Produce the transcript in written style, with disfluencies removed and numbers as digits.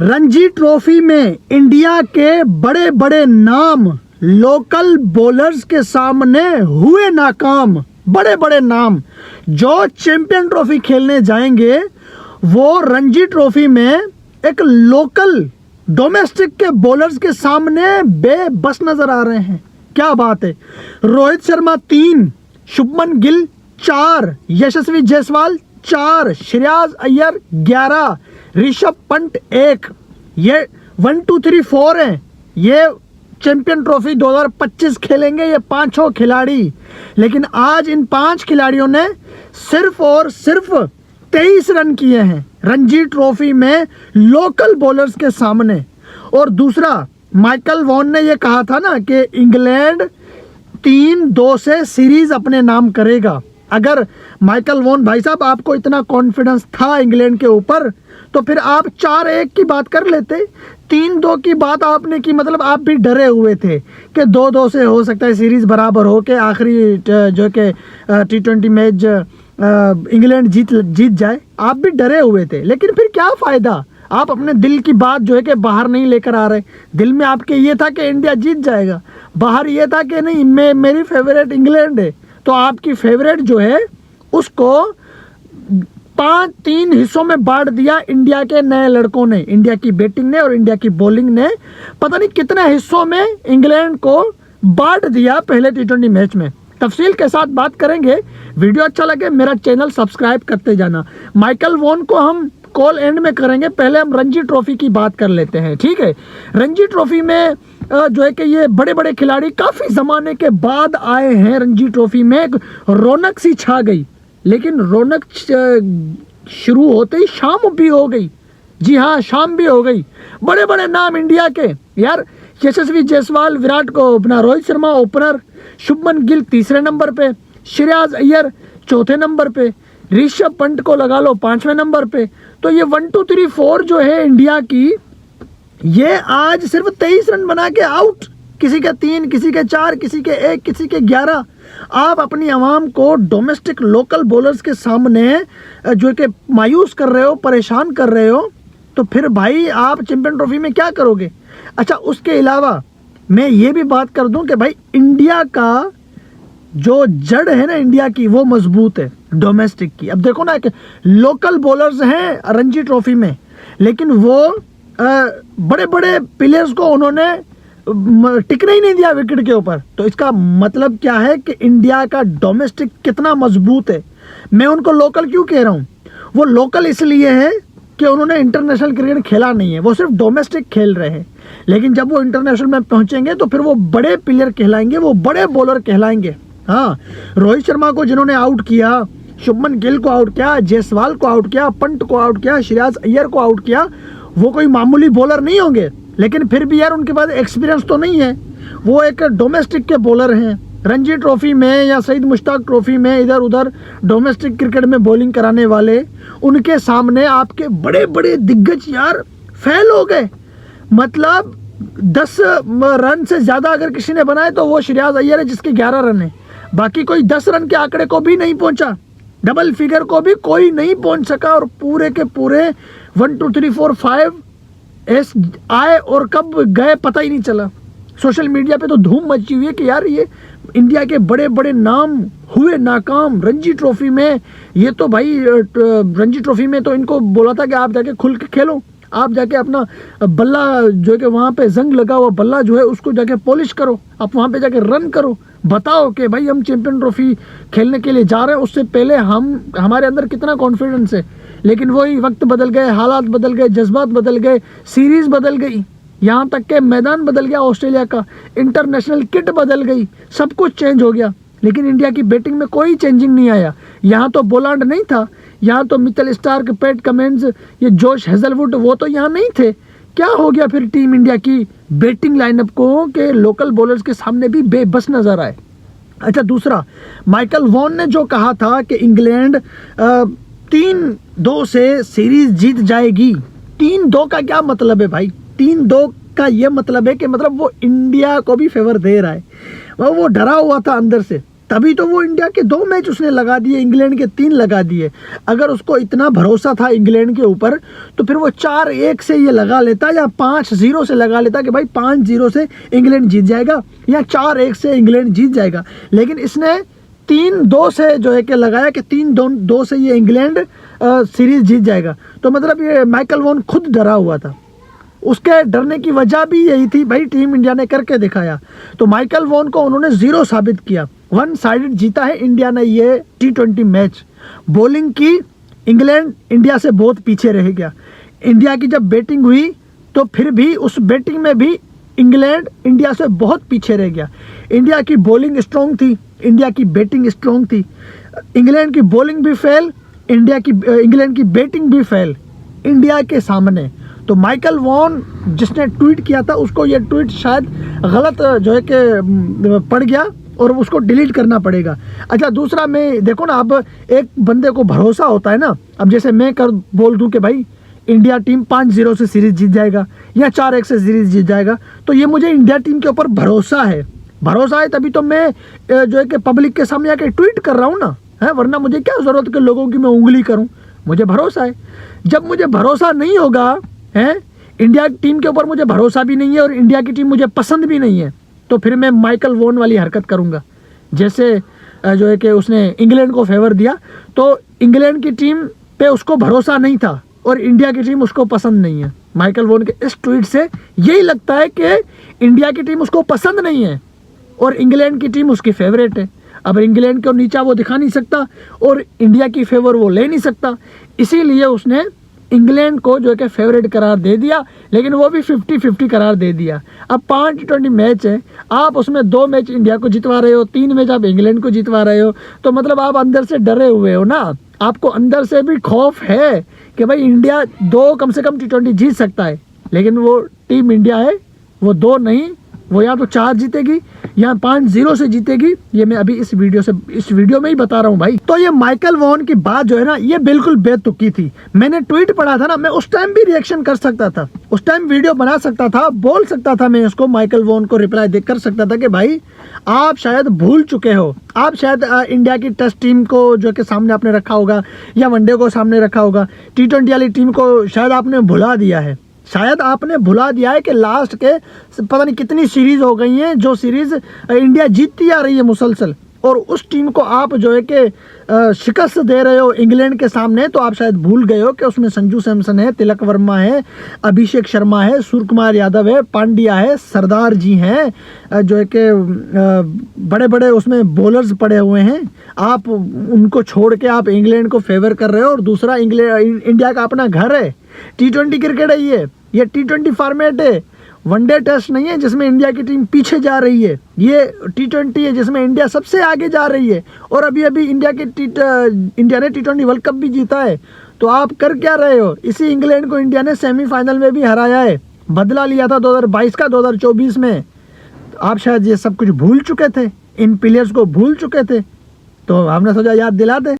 Ranji trophy में India के बड़े बड़े नाम लोकल बॉलर्स के सामने हुए नाकाम। बड़े बड़े नाम जो चैंपियन ट्रॉफी खेलने जाएंगे वो रणजी ट्रॉफी में एक लोकल डोमेस्टिक के बॉलर्स के सामने बेबस नजर आ रहे हैं। क्या बात है। रोहित शर्मा 3, शुभमन गिल 4, यशस्वी जायसवाल 4, श्रेयस अय्यर 11, ऋषभ पंत 1। ये 1 2 3 4 हैं। ये चैंपियन ट्रॉफी 2025 खेलेंगे ये 5 खिलाड़ी। लेकिन आज इन 5 खिलाड़ियों ने सिर्फ और सिर्फ 23 रन किए हैं रणजी ट्रॉफी में लोकल बॉलर्स के सामने। और दूसरा, माइकल वॉन ने ये कहा था ना कि इंग्लैंड 3-2 से सीरीज अपने नाम करेगा। अगर माइकल वॉन भाई साहब आपको इतना कॉन्फिडेंस था इंग्लैंड के ऊपर तो फिर आप 4-1 की बात कर लेते। 3-2 की बात आपने की, मतलब आप भी डरे हुए थे कि 2-2 से हो सकता है सीरीज बराबर हो के आखिरी जो कि T20 मैच इंग्लैंड जीत जाए। आप भी डरे हुए थे, लेकिन फिर क्या फ़ायदा। आप अपने दिल की बात जो है कि बाहर नहीं लेकर आ रहे। दिल में आपके ये था कि इंडिया जीत जाएगा, बाहर ये था कि नहीं मेरी फेवरेट इंग्लैंड है। तो आपकी फेवरेट जो है उसको 3 हिस्सों में बांट दिया इंडिया के नए लड़कों ने, इंडिया की बैटिंग ने और इंडिया की बॉलिंग ने। पता नहीं कितने हिस्सों में इंग्लैंड को बांट दिया पहले T20 मैच में। तफसील के साथ बात करेंगे। वीडियो अच्छा लगे मेरा चैनल सब्सक्राइब करते जाना। माइकल वॉन को हम कॉल एंड में करेंगे, पहले हम रणजी ट्रॉफी की बात कर लेते हैं, ठीक है। रणजी ट्रॉफी में जो है कि ये बड़े बड़े खिलाड़ी काफ़ी ज़माने के बाद आए हैं रणजी ट्रॉफी में। एक रौनक सी छा गई, लेकिन रौनक शुरू होते ही शाम भी हो गई। जी हाँ, शाम भी हो गई। बड़े बड़े नाम इंडिया के यार, यशस्वी जायसवाल विराट को अपना, रोहित शर्मा ओपनर, शुभमन गिल 3रे नंबर पे, श्रेयस अय्यर 4थे नंबर पे, ऋषभ पंत को लगा लो 5वें नंबर पे। तो ये 1 2 3 4 जो है इंडिया की, ये आज सिर्फ 23 रन बना के आउट। किसी के 3, किसी के 4, किसी के 1, किसी के 11। आप अपनी आवाम को डोमेस्टिक लोकल बॉलर्स के सामने जो कि मायूस कर रहे हो, परेशान कर रहे हो, तो फिर भाई आप चैंपियन ट्रॉफी में क्या करोगे। अच्छा, उसके अलावा मैं ये भी बात कर दूं कि भाई इंडिया का जो जड़ है ना इंडिया की, वो मजबूत है डोमेस्टिक की। अब देखो ना कि लोकल बॉलर्स हैं रणजी ट्रॉफी में, लेकिन वो बड़े बड़े प्लेयर्स को उन्होंने टिकने ही नहीं दिया विकेट के ऊपर। तो इसका मतलब क्या है कि इंडिया का डोमेस्टिक कितना मजबूत है। मैं उनको लोकल क्यों कह रहा हूँ, वो लोकल इसलिए है कि उन्होंने इंटरनेशनल क्रिकेट खेला नहीं है, वो सिर्फ डोमेस्टिक खेल रहे हैं। लेकिन जब वो इंटरनेशनल में पहुंचेंगे तो फिर वो बड़े प्लेयर कहलाएंगे, वो बड़े बॉलर कहलाएंगे। हाँ, रोहित शर्मा को जिन्होंने आउट किया, शुभमन गिल को आउट किया, जायसवाल को आउट किया, पंत को आउट किया, श्रेयस अय्यर को आउट किया, वो कोई मामूली बॉलर नहीं होंगे। लेकिन फिर भी यार उनके पास एक्सपीरियंस तो नहीं है, वो एक डोमेस्टिक के बॉलर हैं। रणजी ट्रॉफी में या सईद मुश्ताक ट्रॉफी में इधर उधर डोमेस्टिक क्रिकेट में बॉलिंग कराने वाले, उनके सामने आपके बड़े बड़े दिग्गज यार फेल हो गए। मतलब 10 रन से ज़्यादा अगर किसी ने बनाए तो वो श्रेयस अय्यर है जिसके 11 रन है। बाकी कोई 10 रन के आंकड़े को भी नहीं पहुंचा, डबल फिगर को भी कोई नहीं पहुंच सका। और पूरे के पूरे 1 2 3 4 5 एस आए और कब गए पता ही नहीं चला। सोशल मीडिया पे तो धूम मची हुई है कि यार ये इंडिया के बड़े बड़े नाम हुए नाकाम रणजी ट्रॉफी में। ये तो भाई रणजी ट्रॉफी में तो इनको बोला था कि आप जाके खुल के खेलो, आप जाके अपना बल्ला जो है कि वहाँ पे जंग लगा हुआ बल्ला जो है उसको जाके पॉलिश करो, आप वहाँ पे जाके रन करो, बताओ कि भाई हम चैंपियन ट्रॉफी खेलने के लिए जा रहे हैं। उससे पहले हमारे अंदर कितना कॉन्फिडेंस है। लेकिन वही वक्त बदल गए, हालात बदल गए, जज्बात बदल गए, सीरीज बदल गई, यहाँ तक के मैदान बदल गया ऑस्ट्रेलिया का, इंटरनेशनल किट बदल गई, सब कुछ चेंज हो गया। लेकिन इंडिया की बैटिंग में कोई चेंजिंग नहीं आया। यहाँ तो बोलांड नहीं था, यहाँ तो मिचेल स्टार्क, पैट कमिंस, ये जोश हेजलवुड, वो तो यहाँ नहीं थे। क्या हो गया फिर टीम इंडिया की बैटिंग लाइनअप को कि लोकल बॉलर्स के सामने भी बेबस नजर आए। अच्छा, दूसरा, माइकल वॉन ने जो कहा था कि इंग्लैंड 3-2 से सीरीज जीत जाएगी। 3-2 का क्या मतलब है भाई। 3-2 का ये मतलब है कि मतलब वो इंडिया को भी फेवर दे रहा है। वो डरा हुआ था अंदर से तभी तो वो इंडिया के 2 मैच उसने लगा दिए, इंग्लैंड के 3 लगा दिए। अगर उसको इतना भरोसा था इंग्लैंड के ऊपर तो फिर वो 4-1 से ये लगा लेता या 5-0 से लगा लेता कि भाई 5-0 से इंग्लैंड जीत जाएगा या 4-1 से इंग्लैंड जीत जाएगा। लेकिन इसने 3-2 से जो है कि लगाया कि 3-2 से ये इंग्लैंड सीरीज जीत जाएगा। तो मतलब ये माइकल वॉन खुद डरा हुआ था। उसके डरने की वजह भी यही थी, भाई टीम इंडिया ने करके दिखाया। तो माइकल वॉन को उन्होंने 0 साबित किया। 1 साइडेड जीता है इंडिया ने ये T20 मैच। बॉलिंग की इंग्लैंड इंडिया से बहुत पीछे रह गया। इंडिया की जब बैटिंग हुई तो फिर भी उस बैटिंग में भी इंग्लैंड इंडिया से बहुत पीछे रह गया। इंडिया की बॉलिंग स्ट्रॉन्ग थी, इंडिया की बैटिंग स्ट्रॉन्ग थी। इंग्लैंड की बॉलिंग भी फेल, इंग्लैंड की बैटिंग भी फेल इंडिया के सामने। तो माइकल वॉन जिसने ट्वीट किया था उसको ये ट्वीट शायद गलत जो है कि पड़ गया और उसको डिलीट करना पड़ेगा। अच्छा, दूसरा मैं देखो ना, अब एक बंदे को भरोसा होता है ना, अब जैसे मैं बोल दूं कि भाई इंडिया टीम 5-0 से सीरीज जीत जाएगा या 4-1 से सीरीज जीत जाएगा, तो ये मुझे इंडिया टीम के ऊपर भरोसा है तभी तो मैं जो है कि पब्लिक के सामने आके ट्वीट कर रहा हूँ ना, है। वरना मुझे क्या ज़रूरत के लोगों की मैं उंगली करूँ, मुझे भरोसा है। जब मुझे भरोसा नहीं होगा, है, इंडिया टीम के ऊपर मुझे भरोसा भी नहीं है और इंडिया की टीम मुझे पसंद भी नहीं है, तो फिर मैं माइकल वॉन वाली हरकत करूँगा। जैसे जो है कि उसने इंग्लैंड को फेवर दिया, तो इंग्लैंड की टीम पे उसको भरोसा नहीं था और इंडिया की टीम उसको पसंद नहीं है। माइकल वॉन के इस ट्वीट से यही लगता है कि इंडिया की टीम उसको पसंद नहीं है और इंग्लैंड की टीम उसकी फेवरेट है। अब इंग्लैंड को नीचा वो दिखा नहीं सकता और इंडिया की फेवर वो ले नहीं सकता, इसीलिए उसने इंग्लैंड को जो है कि फेवरेट करार दे दिया, लेकिन वो भी 50-50 करार दे दिया। अब 5 T20 मैच है, आप उसमें 2 मैच इंडिया को जितवा रहे हो, 3 मैच आप इंग्लैंड को जितवा रहे हो, तो मतलब आप अंदर से डरे हुए हो ना। आपको अंदर से भी खौफ है कि भाई इंडिया 2 कम से कम T20 जीत सकता है, लेकिन वो टीम इंडिया है, वो 2 नहीं, वो या तो 4 जीतेगी या 5-0 से जीतेगी। ये मैं अभी इस वीडियो में ही बता रहा हूँ भाई। तो ये माइकल वॉन की बात जो है ना, ये बिल्कुल बेतुकी थी। मैंने ट्वीट पढ़ा था ना, मैं उस टाइम भी रिएक्शन कर सकता था, उस टाइम वीडियो बना सकता था, बोल सकता था, मैं उसको माइकल वॉन को रिप्लाई कर सकता था कि भाई आप शायद भूल चुके हो, आप शायद इंडिया की टेस्ट टीम को जो कि सामने आपने रखा होगा या वनडे को सामने रखा होगा, T20 वाली टीम को शायद आपने भुला दिया है। शायद आपने भुला दिया है कि लास्ट के पता नहीं कितनी सीरीज हो गई हैं जो सीरीज इंडिया जीतती आ रही है मुसलसल, और उस टीम को आप जो है कि शिकस्त दे रहे हो इंग्लैंड के सामने। तो आप शायद भूल गए हो कि उसमें संजू सैमसन है, तिलक वर्मा है, अभिषेक शर्मा है, सूर्य कुमार यादव है, पांड्या है, सरदार जी हैं, जो है कि बड़े बड़े उसमें बॉलर्स पड़े हुए हैं। आप उनको छोड़ के आप इंग्लैंड को फेवर कर रहे हो। और दूसरा, इंडिया का अपना घर है, T20 क्रिकेट है, ये T20 फॉर्मेट है, वनडे टेस्ट नहीं है जिसमें इंडिया की टीम पीछे जा रही है। ये T20 है जिसमें इंडिया सबसे आगे जा रही है, और अभी इंडिया ने T20 वर्ल्ड कप भी जीता है। तो आप कर क्या रहे हो? इसी इंग्लैंड को इंडिया ने सेमीफाइनल में भी हराया है, बदला लिया था 2022 का 2024 में। तो आप शायद ये सब कुछ भूल चुके थे, इन प्लेयर्स को भूल चुके थे, तो हमने सोचा याद दिला दें।